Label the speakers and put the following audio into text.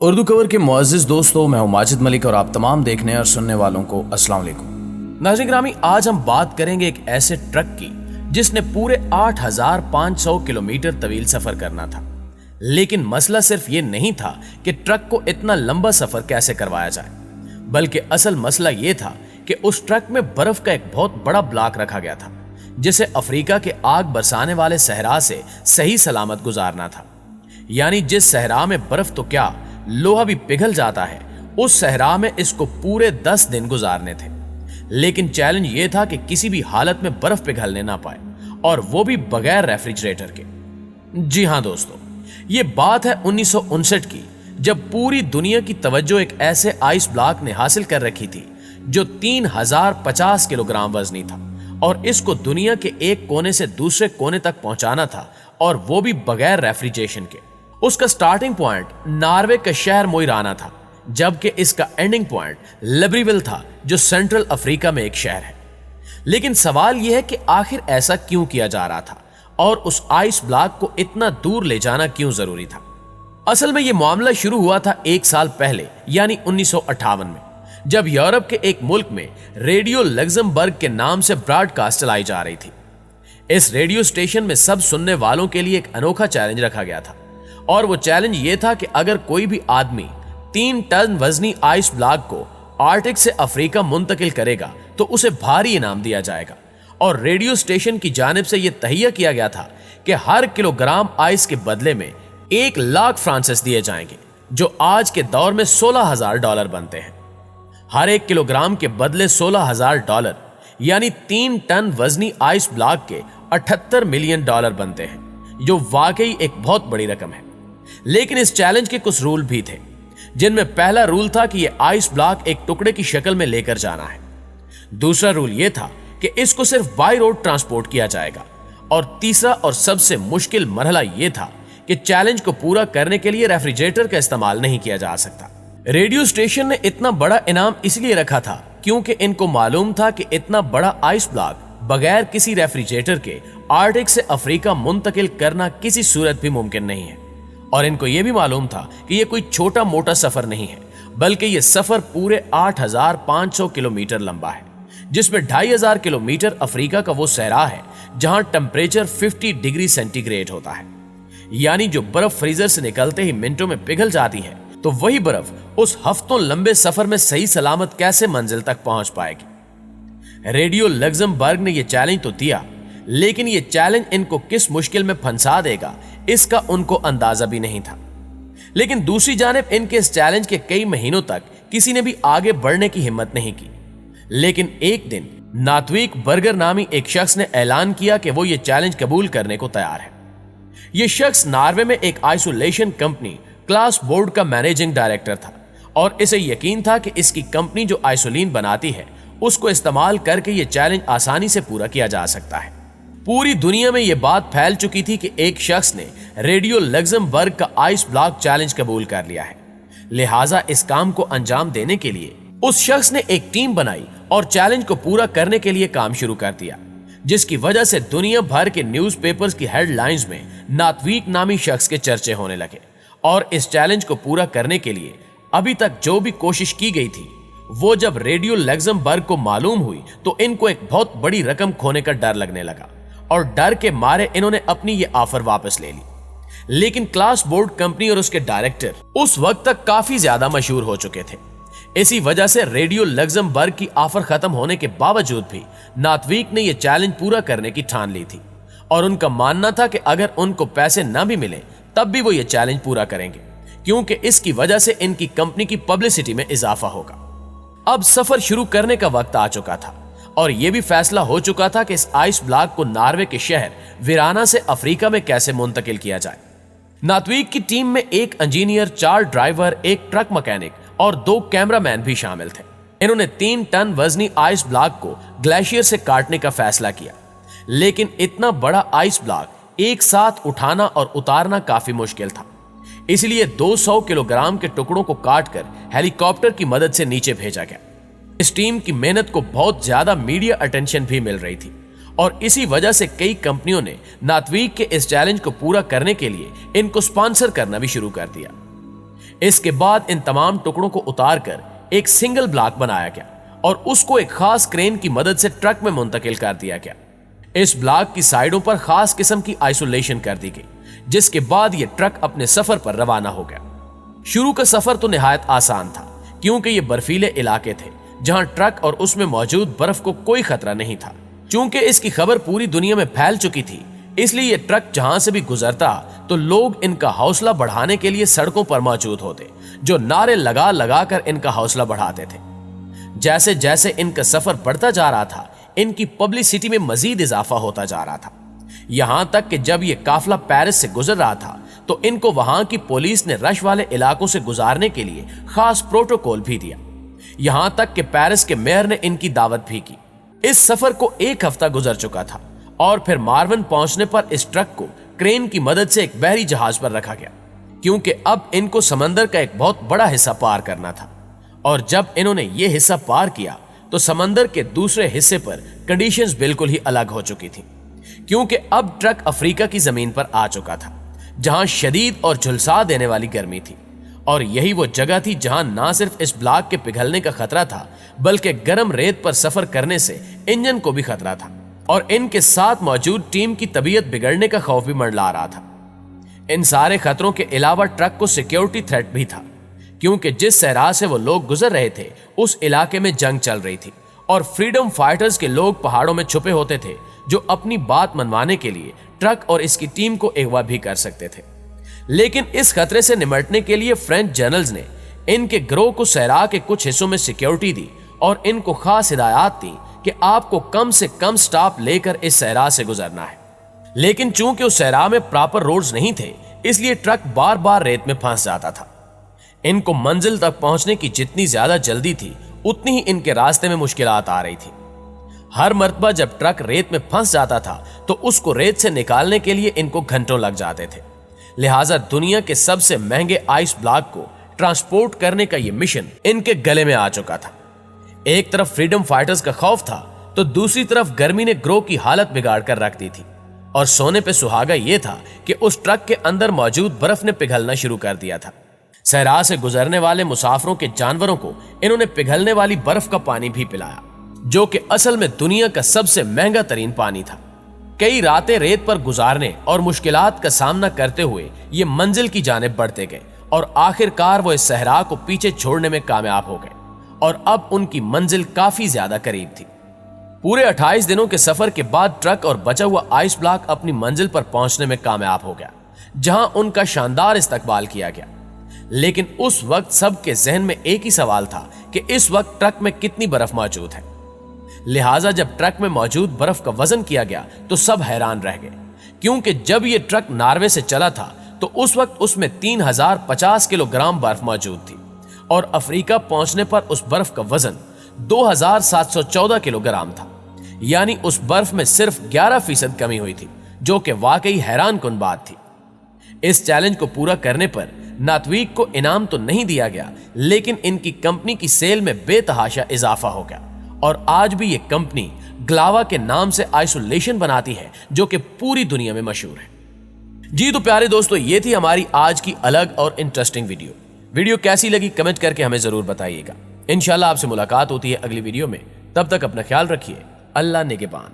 Speaker 1: اردو کور کے معزز دوستوں، میں ہوں ماجد ملک اور آپ تمام دیکھنے اور سننے والوں کو السلام علیکم۔ ناظرین گرامی، آج ہم بات کریں گے ایک ایسے ٹرک کی جس نے پورے 8500 کلومیٹر طویل سفر کرنا تھا، لیکن مسئلہ صرف یہ نہیں تھا کہ ٹرک کو اتنا لمبا سفر کیسے کروایا جائے، بلکہ اصل مسئلہ یہ تھا کہ اس ٹرک میں برف کا ایک بہت بڑا بلاک رکھا گیا تھا جسے افریقہ کے آگ برسانے والے صحرا سے صحیح سلامت گزارنا تھا۔ یعنی جس صحرا میں برف تو کیا لوہا بھی پگھل جاتا ہے، اس صحرا میں اس کو پورے 10 دن گزارنے تھے، لیکن چیلنج یہ تھا کہ کسی بھی حالت میں برف پگھلنے نہ پائے، اور وہ بھی بغیر ریفریجریٹر کے۔ جی ہاں دوستو، یہ بات ہے 1959 کی، جب پوری دنیا کی توجہ ایک ایسے آئس بلاک نے حاصل کر رکھی تھی جو 3050 کلو گرام وزنی تھا، اور اس کو دنیا کے ایک کونے سے دوسرے کونے تک پہنچانا تھا، اور وہ بھی بغیر ریفریجریشن کے۔ اس کا سٹارٹنگ پوائنٹ ناروے کا شہر موئرانا تھا، جبکہ اس کا اینڈنگ پوائنٹ لبریول تھا جو سینٹرل افریقہ میں ایک شہر ہے۔ لیکن سوال یہ ہے کہ آخر ایسا کیوں کیا جا رہا تھا، اور اس آئس بلاک کو اتنا دور لے جانا کیوں ضروری تھا؟ اصل میں یہ معاملہ شروع ہوا تھا 1 سال پہلے، یعنی 1958 میں، جب یورپ کے ایک ملک میں ریڈیو لگزمبرگ کے نام سے براڈ کاسٹ چلائی جا رہی تھی۔ اس ریڈیو اسٹیشن میں سب سننے والوں کے لیے ایک انوکھا چیلنج رکھا گیا تھا، اور وہ چیلنج یہ تھا کہ اگر کوئی بھی آدمی 3 ٹن وزنی آئس بلاک کو آرکٹک سے افریقہ منتقل کرے گا تو اسے بھاری انعام دیا جائے گا، اور ریڈیو اسٹیشن کی جانب سے یہ تہیہ کیا گیا تھا کہ ہر کلو گرام آئس کے بدلے میں 1 لاکھ فرانسس دیے جائیں گے، جو آج کے دور میں $16,000 بنتے ہیں۔ ہر 1 کلو گرام کے بدلے $16,000، یعنی 3 ٹن وزنی آئس بلاک کے $78 ملین بنتے ہیں، جو واقعی ایک بہت بڑی رقم ہے۔ لیکن اس چیلنج کے کچھ رول بھی تھے، جن میں پہلا رول تھا کہ یہ آئس بلاک ایک ٹکڑے کی شکل میں لے کر جانا ہے۔ دوسرا رول یہ تھا کہ اس کو صرف بائی روڈ ٹرانسپورٹ کیا جائے گا، اور تیسرا اور سب سے مشکل مرحلہ یہ تھا کہ چیلنج کو پورا کرنے کے لیے ریفریجریٹر کا استعمال نہیں کیا جا سکتا۔ ریڈیو اسٹیشن نے اتنا بڑا انعام اس لیے رکھا تھا کیونکہ ان کو معلوم تھا کہ اتنا بڑا آئس بلاک بغیر کسی ریفریجریٹر کے آرکٹک سے افریقہ منتقل کرنا کسی صورت بھی ممکن نہیں ہے، اور ان کو یہ بھی معلوم تھا کہ یہ کوئی چھوٹا موٹا سفر نہیں ہے، بلکہ یہ سفر پورے 8500 کلومیٹر لمبا ہے، جس میں 2500 کلومیٹر افریقہ کا وہ صحرا ہے جہاں ٹمپریچر 50 ڈگری سینٹی گریڈ ہوتا ہے۔ یعنی جو برف فریزر سے نکلتے ہی منٹوں میں پگھل جاتی ہے، تو وہی برف اس ہفتوں لمبے سفر میں صحیح سلامت کیسے منزل تک پہنچ پائے گی؟ ریڈیو لگزمبرگ نے یہ چیلنج تو دیا، لیکن یہ چیلنج ان کو کس مشکل میں پھنسا دے گا اس کا ان کو اندازہ بھی نہیں تھا۔ لیکن دوسری جانب ان کے اس چیلنج کے کئی مہینوں تک کسی نے بھی آگے بڑھنے کی ہمت نہیں کی۔ لیکن ایک دن ناتویک برگر نامی ایک شخص نے اعلان کیا کہ وہ یہ چیلنج قبول کرنے کو تیار ہے۔ یہ شخص ناروے میں ایک آئسولیشن کمپنی کلاس بورڈ کا مینیجنگ ڈائریکٹر تھا، اور اسے یقین تھا کہ اس کی کمپنی جو آئسولین بناتی ہے اس کو استعمال کر کے یہ چیلنج آسانی سے پورا کیا جا سکتا ہے۔ پوری دنیا میں یہ بات پھیل چکی تھی کہ ایک شخص نے ریڈیو لگزمبرگ کا آئس بلاک چیلنج قبول کر لیا ہے، لہٰذا اس کام کو انجام دینے کے لیے اس شخص نے ایک ٹیم بنائی اور چیلنج کو پورا کرنے کے لیے کام شروع کر دیا، جس کی وجہ سے دنیا بھر کے نیوز پیپرز کی ہیڈ لائنز میں ناتویک نامی شخص کے چرچے ہونے لگے۔ اور اس چیلنج کو پورا کرنے کے لیے ابھی تک جو بھی کوشش کی گئی تھی، وہ جب ریڈیو لگزمبرگ کو معلوم ہوئی تو ان کو ایک بہت بڑی رقم کھونے کا ڈر لگنے لگا، اور ڈر کے مارے انہوں نے اپنی یہ آفر واپس لے لی۔ لیکن کلاس بورڈ کمپنی اور اس کے ڈائریکٹر اس وقت تک کافی زیادہ مشہور ہو چکے تھے، اسی وجہ سے ریڈیو لگزمبرگ کی آفر ختم ہونے کے باوجود بھی ناتویک نے یہ چیلنج پورا کرنے کی ٹھان لی تھی، اور ان کا ماننا تھا کہ اگر ان کو پیسے نہ بھی ملیں تب بھی وہ یہ چیلنج پورا کریں گے، کیونکہ اس کی وجہ سے ان کی کمپنی کی پبلسٹی میں اضافہ ہوگا۔ اب سفر شروع کرنے کا وقت آ چکا تھا، اور یہ بھی فیصلہ ہو چکا تھا کہ اس آئس بلاک کو ناروے کے شہر ویرانا سے افریقہ میں کیسے منتقل کیا جائے۔ ناتویک کی ٹیم میں ایک انجینئر، 4 ڈرائیور، ایک ٹرک مکینک اور 2 کیمرہ مین بھی شامل تھے۔ انہوں نے 3 ٹن وزنی آئس بلاک کو گلیشیئر سے کاٹنے کا فیصلہ کیا، لیکن اتنا بڑا آئس بلاک ایک ساتھ اٹھانا اور اتارنا کافی مشکل تھا، اس لیے 200 کلو گرام کے ٹکڑوں کو کاٹ کر ہیلی کاپٹر کی مدد سے نیچے بھیجا گیا۔ اس ٹیم کی محنت کو بہت زیادہ میڈیا اٹینشن بھی مل رہی تھی، اور اسی وجہ سے کئی کمپنیوں نے ناتویک کے اس چیلنج کو پورا کرنے کے لیے ان کو سپانسر کرنا بھی شروع کر دیا۔ اس کے بعد ان تمام ٹکڑوں کو اتار کر ایک سنگل بلاک بنایا گیا اور اس کو ایک خاص کرین کی مدد سے ٹرک میں منتقل کر دیا گیا۔ اس بلاک کی سائیڈوں پر خاص قسم کی آئسولیشن کر دی گئی، جس کے بعد یہ ٹرک اپنے سفر پر روانہ ہو گیا۔ شروع کا سفر تو نہایت آسان تھا، کیونکہ یہ برفیلے علاقے تھے جہاں ٹرک اور اس میں موجود برف کو کوئی خطرہ نہیں تھا۔ چونکہ اس کی خبر پوری دنیا میں پھیل چکی تھی، اس لیے یہ ٹرک جہاں سے بھی گزرتا تو لوگ ان کا حوصلہ بڑھانے کے لیے سڑکوں پر موجود ہوتے، جو نعرے لگا لگا کر ان کا حوصلہ بڑھاتے تھے۔ جیسے جیسے ان کا سفر بڑھتا جا رہا تھا، ان کی پبلسٹی میں مزید اضافہ ہوتا جا رہا تھا، یہاں تک کہ جب یہ قافلہ پیرس سے گزر رہا تھا تو ان کو وہاں کی پولیس نے رش والے علاقوں سے گزارنے کے لیے خاص پروٹوکول بھی دیا، یہاں تک کہ پیرس کے میئر نے ان کی دعوت بھی کی۔ اس سفر کو 1 ہفتہ گزر چکا تھا اور پھر مارون پہنچنے پر اس ٹرک کو کرین کی مدد سے ایک بحری جہاز پر رکھا گیا، کیونکہ اب ان کو سمندر کا ایک بہت بڑا حصہ پار کرنا تھا، اور جب انہوں نے یہ حصہ پار کیا تو سمندر کے دوسرے حصے پر کنڈیشنز بالکل ہی الگ ہو چکی تھی، کیونکہ اب ٹرک افریقہ کی زمین پر آ چکا تھا جہاں شدید اور جھلسا دینے والی گرمی تھی، اور یہی وہ جگہ تھی جہاں نہ صرف اس بلاک کے پگھلنے کا خطرہ تھا بلکہ گرم ریت پر سفر کرنے سے انجن کو بھی خطرہ تھا، اور ان کے ساتھ موجود ٹیم کی طبیعت بگڑنے کا خوف بھی منڈلا رہا تھا۔ ان سارے خطروں کے علاوہ ٹرک کو سیکیورٹی تھریٹ بھی تھا، کیونکہ جس صحرا سے وہ لوگ گزر رہے تھے اس علاقے میں جنگ چل رہی تھی اور فریڈم فائٹرز کے لوگ پہاڑوں میں چھپے ہوتے تھے جو اپنی بات منوانے کے لیے ٹرک اور اس کی ٹیم کو اغوا بھی کر سکتے تھے۔ لیکن اس خطرے سے نمٹنے کے لیے فرینچ جنرلز نے ان کے گروہ کو صحرا کے کچھ حصوں میں سیکیورٹی دی اور ان کو خاص ہدایات دی کہ آپ کو کم سے کم سٹاپ لے کر اس صحرا سے گزرنا ہے۔ لیکن چونکہ اس صحرا میں پراپر روڈز نہیں تھے، اس لیے ٹرک بار بار ریت میں پھنس جاتا تھا۔ ان کو منزل تک پہنچنے کی جتنی زیادہ جلدی تھی اتنی ہی ان کے راستے میں مشکلات آ رہی تھی۔ ہر مرتبہ جب ٹرک ریت میں پھنس جاتا تھا تو اس کو ریت سے نکالنے کے لیے ان کو گھنٹوں لگ جاتے تھے، لہٰذا دنیا کے سب سے مہنگے آئس بلاک کو ٹرانسپورٹ کرنے کا یہ مشن ان کے گلے میں آ چکا تھا۔ ایک طرف فریڈم فائٹرز کا خوف تھا تو دوسری طرف گرمی نے گروہ کی حالت بگاڑ کر رکھ دی تھی، اور سونے پہ سہاگا یہ تھا کہ اس ٹرک کے اندر موجود برف نے پگھلنا شروع کر دیا تھا۔ صحرا سے گزرنے والے مسافروں کے جانوروں کو انہوں نے پگھلنے والی برف کا پانی بھی پلایا، جو کہ اصل میں دنیا کا سب سے مہنگا ترین پانی تھا۔ کئی راتیں ریت پر گزارنے اور مشکلات کا سامنا کرتے ہوئے یہ منزل کی جانب بڑھتے گئے اور آخر کار وہ اس صحرا کو پیچھے چھوڑنے میں کامیاب ہو گئے، اور اب ان کی منزل کافی زیادہ قریب تھی۔ پورے 28 دنوں کے سفر کے بعد ٹرک اور بچا ہوا آئس بلاک اپنی منزل پر پہنچنے میں کامیاب ہو گیا، جہاں ان کا شاندار استقبال کیا گیا۔ لیکن اس وقت سب کے ذہن میں ایک ہی سوال تھا کہ اس وقت ٹرک میں کتنی برف موجود ہے۔ لہٰذا جب ٹرک میں موجود برف کا وزن کیا گیا تو سب حیران رہ گئے، کیونکہ جب یہ ٹرک ناروے سے چلا تھا تو اس وقت اس میں 3050 کلو گرام برف موجود تھی، اور افریقہ پہنچنے پر اس برف کا وزن 2714 کلو گرام تھا، یعنی اس برف میں صرف 11% کمی ہوئی تھی، جو کہ واقعی حیران کن بات تھی۔ اس چیلنج کو پورا کرنے پر ناتویک کو انعام تو نہیں دیا گیا، لیکن ان کی کمپنی کی سیل میں بے تحاشا اضافہ ہو گیا، اور آج بھی یہ کمپنی گلاوا کے نام سے آئسولیشن بناتی ہے جو کہ پوری دنیا میں مشہور ہے۔ جی تو پیارے دوستو، یہ تھی ہماری آج کی الگ اور انٹرسٹنگ ویڈیو کیسی لگی کمنٹ کر کے ہمیں ضرور بتائیے گا۔ انشاءاللہ آپ سے ملاقات ہوتی ہے اگلی ویڈیو میں، تب تک اپنا خیال رکھیے۔ اللہ نگہبان۔